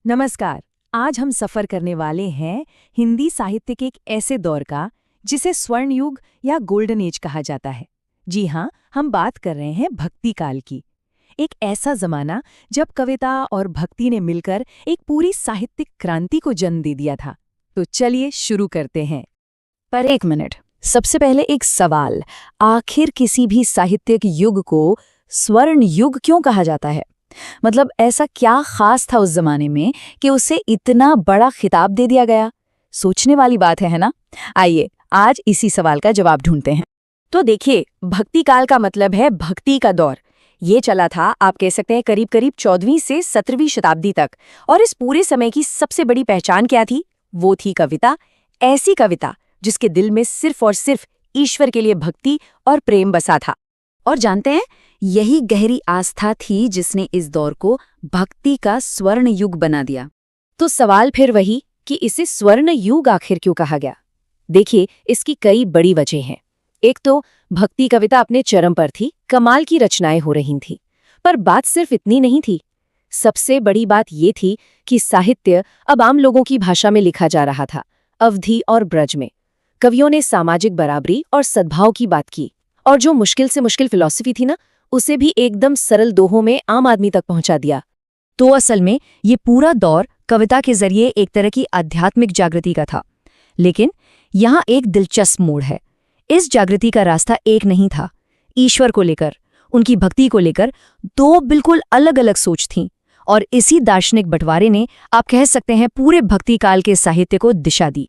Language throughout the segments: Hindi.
नमस्कार। आज हम सफर करने वाले हैं हिंदी साहित्य के एक ऐसे दौर का जिसे स्वर्ण युग या गोल्डन एज कहा जाता है। जी हाँ, हम बात कर रहे हैं भक्ति काल की। एक ऐसा जमाना जब कविता और भक्ति ने मिलकर एक पूरी साहित्यिक क्रांति को जन्म दे दिया था। तो चलिए शुरू करते हैं। पर एक मिनट, सबसे पहले एक सवाल। आखिर किसी भी साहित्यिक युग को स्वर्ण युग क्यों कहा जाता है? मतलब ऐसा क्या खास था उस जमाने में कि उसे इतना बड़ा खिताब दे दिया गया? सोचने वाली बात है ना? आइए आज इसी सवाल का जवाब ढूंढते हैं। तो देखिए, भक्ति काल का मतलब है भक्ति का दौर। ये चला था, आप कह सकते हैं, करीब करीब 14वीं से 17वीं शताब्दी तक। और इस पूरे समय की सबसे बड़ी पहचान क्या थी? वो थी कविता। ऐसी कविता जिसके दिल में सिर्फ और सिर्फ ईश्वर के लिए भक्ति और प्रेम बसा था। और जानते हैं, यही गहरी आस्था थी जिसने इस दौर को भक्ति का स्वर्ण युग बना दिया। तो सवाल फिर वही कि इसे स्वर्ण युग आखिर क्यों कहा गया? देखिए, इसकी कई बड़ी वजह हैं। एक तो भक्ति कविता अपने चरम पर थी, कमाल की रचनाएं हो रही थीं। पर बात सिर्फ इतनी नहीं थी। सबसे बड़ी बात ये थी कि साहित्य अब आम लोगों की भाषा में लिखा जा रहा था, अवधी और ब्रज में। कवियों ने सामाजिक बराबरी और सद्भाव की बात की, और जो मुश्किल से मुश्किल फिलॉसफी थी ना, उसे भी एकदम सरल दोहों में आम आदमी तक पहुंचा दिया। तो असल में ये पूरा दौर कविता के जरिए एक तरह की आध्यात्मिक जागृति का था। लेकिन यहाँ एक दिलचस्प मोड़ है। इस जागृति का रास्ता एक नहीं था। ईश्वर को लेकर, उनकी भक्ति को लेकर दो बिल्कुल अलग अलग सोच थीं। और इसी दार्शनिक बंटवारे ने, आप कह सकते हैं, पूरे भक्ति काल के साहित्य को दिशा दी।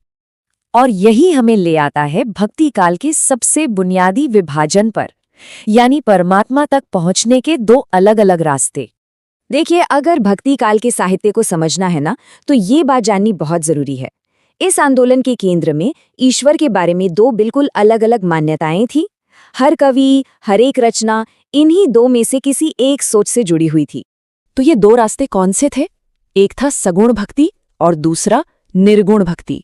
और यही हमें ले आता है भक्ति काल के सबसे बुनियादी विभाजन पर, यानी परमात्मा तक पहुंचने के दो अलग अलग रास्ते। देखिए, अगर भक्ति काल के साहित्य को समझना है ना, तो ये बात जाननी बहुत जरूरी है। इस आंदोलन के केंद्र में ईश्वर के बारे में दो बिल्कुल अलग अलग मान्यताएं थीं। हर कवि, हर एक रचना इन्हीं दो में से किसी एक सोच से जुड़ी हुई थी। तो ये दो रास्ते कौन से थे? एक था सगुण भक्ति और दूसरा निर्गुण भक्ति।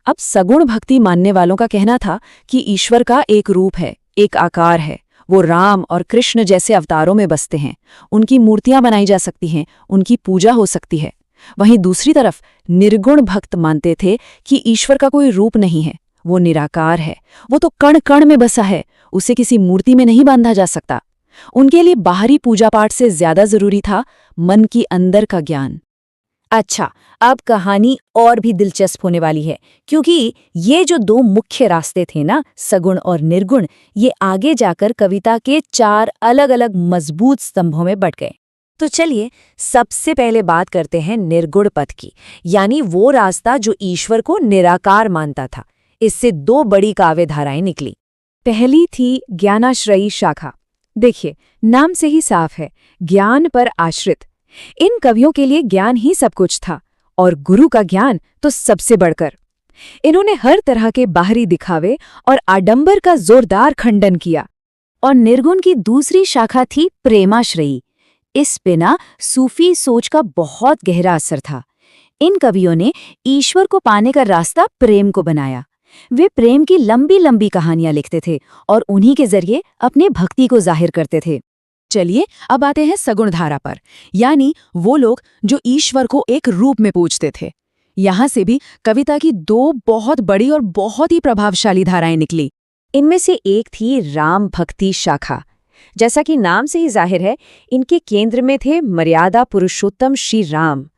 अब सगुण भक्ति मानने वालों का कहना था कि ईश्वर का एक रूप है, एक आकार है। वो राम और कृष्ण जैसे अवतारों में बसते हैं। उनकी मूर्तियां बनाई जा सकती हैं, उनकी पूजा हो सकती है। वहीं दूसरी तरफ निर्गुण भक्त मानते थे कि ईश्वर का कोई रूप नहीं है, वो निराकार है। वो तो कण कण में बसा है, उसे किसी मूर्ति में नहीं बांधा जा सकता। उनके लिए बाहरी पूजा पाठ से ज्यादा जरूरी था मन की अंदर का ज्ञान। अच्छा, अब कहानी और भी दिलचस्प होने वाली है, क्योंकि ये जो दो मुख्य रास्ते थे ना, सगुण और निर्गुण, ये आगे जाकर कविता के 4 अलग अलग मजबूत स्तंभों में बंट गए। तो चलिए सबसे पहले बात करते हैं निर्गुण पथ की, यानी वो रास्ता जो ईश्वर को निराकार मानता था। इससे दो बड़ी काव्य धाराएं निकली। पहली थी ज्ञानाश्रयी शाखा। देखिए, नाम से ही साफ है, ज्ञान पर आश्रित। इन कवियों के लिए ज्ञान ही सब कुछ था, और गुरु का ज्ञान तो सबसे बढ़कर। इन्होंने हर तरह के बाहरी दिखावे और आडंबर का जोरदार खंडन किया। और निर्गुण की दूसरी शाखा थी प्रेमाश्रयी। इस बिना सूफी सोच का बहुत गहरा असर था। इन कवियों ने ईश्वर को पाने का रास्ता प्रेम को बनाया। वे प्रेम की लंबी लंबी कहानियां लिखते थे और उन्हीं के जरिए अपने भक्ति को जाहिर करते थे। चलिए अब आते हैं सगुण धारा पर, यानी वो लोग जो ईश्वर को एक रूप में पूजते थे। यहां से भी कविता की दो बहुत बड़ी और बहुत ही प्रभावशाली धाराएं निकली। इनमें से एक थी राम भक्ति शाखा। जैसा कि नाम से ही जाहिर है, इनके केंद्र में थे मर्यादा पुरुषोत्तम श्री राम।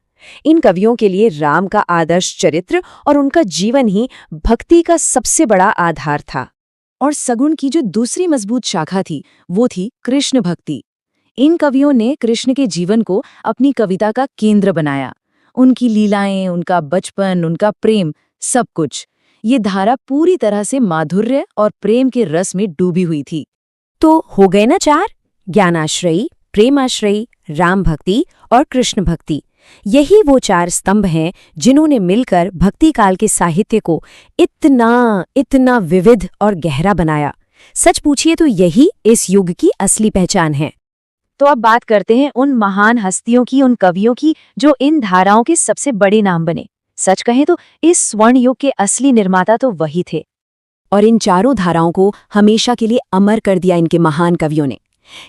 इन कवियों के लिए राम का आदर्श चरित्र और उनका जीवन ही भक्ति का सबसे बड़ा आधार था। और सगुण की जो दूसरी मजबूत शाखा थी, वो थी कृष्ण भक्ति। इन कवियों ने कृष्ण के जीवन को अपनी कविता का केंद्र बनाया। उनकी लीलाएं, उनका बचपन, उनका प्रेम, सब कुछ। ये धारा पूरी तरह से माधुर्य और प्रेम के रस में डूबी हुई थी। तो हो गए ना 4? ज्ञानाश्रयी, प्रेमाश्रयी, राम भक्ति और कृष्ण भक्ति। यही वो 4 स्तंभ हैं जिन्होंने मिलकर भक्ति काल के साहित्य को इतना विविध और गहरा बनाया। सच पूछिए तो यही इस युग की असली पहचान है। तो अब बात करते हैं उन महान हस्तियों की, उन कवियों की जो इन धाराओं के सबसे बड़े नाम बने। सच कहें तो इस स्वर्ण युग के असली निर्माता तो वही थे। और इन चारों धाराओं को हमेशा के लिए अमर कर दिया इनके महान कवियों ने।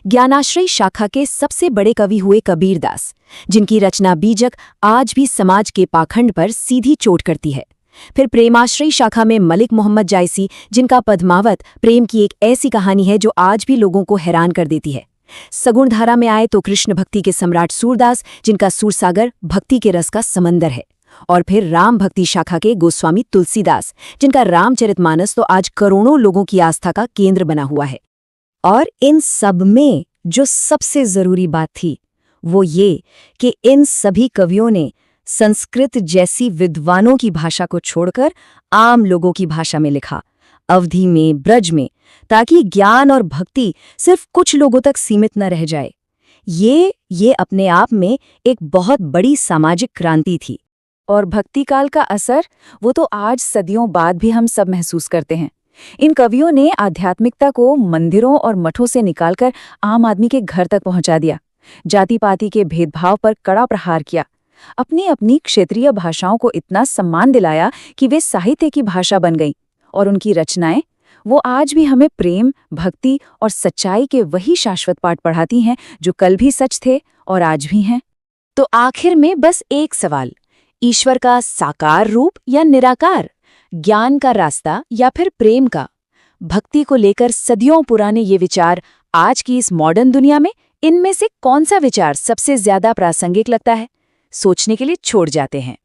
ज्ञानाश्रय शाखा के सबसे बड़े कवि हुए कबीरदास, जिनकी रचना बीजक आज भी समाज के पाखंड पर सीधी चोट करती है। फिर प्रेमाश्रय शाखा में मलिक मोहम्मद जायसी, जिनका पद्मावत प्रेम की एक ऐसी कहानी है जो आज भी लोगों को हैरान कर देती है। सगुण धारा में आए तो कृष्ण भक्ति के सम्राट सूरदास, जिनका सूरसागर भक्ति के रस का समंदर है। और फिर राम भक्ति शाखा के गोस्वामी तुलसीदास, जिनका रामचरितमानस तो आज करोड़ों लोगों की आस्था का केंद्र बना हुआ है। और इन सब में जो सबसे जरूरी बात थी वो ये कि इन सभी कवियों ने संस्कृत जैसी विद्वानों की भाषा को छोड़कर आम लोगों की भाषा में लिखा, अवधि में, ब्रज में, ताकि ज्ञान और भक्ति सिर्फ कुछ लोगों तक सीमित न रह जाए। ये अपने आप में एक बहुत बड़ी सामाजिक क्रांति थी। और भक्ति काल का असर वो तो आज सदियों बाद भी हम सब महसूस करते हैं। इन कवियों ने आध्यात्मिकता को मंदिरों और मठों से निकालकर आम आदमी के घर तक पहुंचा दिया, जाति पाति के भेदभाव पर कड़ा प्रहार किया, अपनी अपनी क्षेत्रीय भाषाओं को इतना सम्मान दिलाया कि वे साहित्य की भाषा बन गईं। और उनकी रचनाएं वो आज भी हमें प्रेम, भक्ति और सच्चाई के वही शाश्वत पाठ पढ़ाती हैं जो कल भी सच थे और आज भी हैं। तो आखिर में बस एक सवाल, ईश्वर का साकार रूप या निराकार, ज्ञान का रास्ता या फिर प्रेम का? भक्ति को लेकर सदियों पुराने ये विचार आज की इस मॉडर्न दुनिया में इनमें से कौन सा विचार सबसे ज्यादा प्रासंगिक लगता है? सोचने के लिए छोड़ जाते हैं।